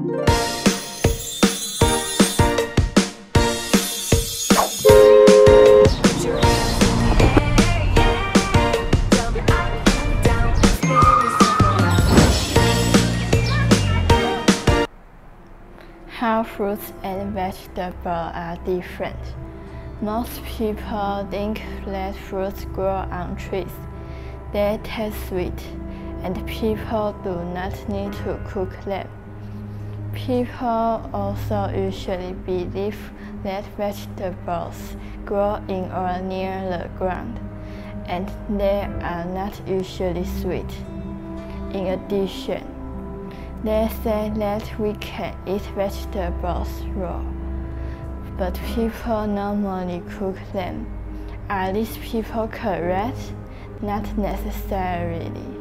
How fruits and vegetables are different. Most people think that fruits grow on trees. They taste sweet, and people do not need to cook them. People also usually believe that vegetables grow in or near the ground, and they are not usually sweet. In addition, they say that we can eat vegetables raw, but people normally cook them. Are these people correct? Not necessarily.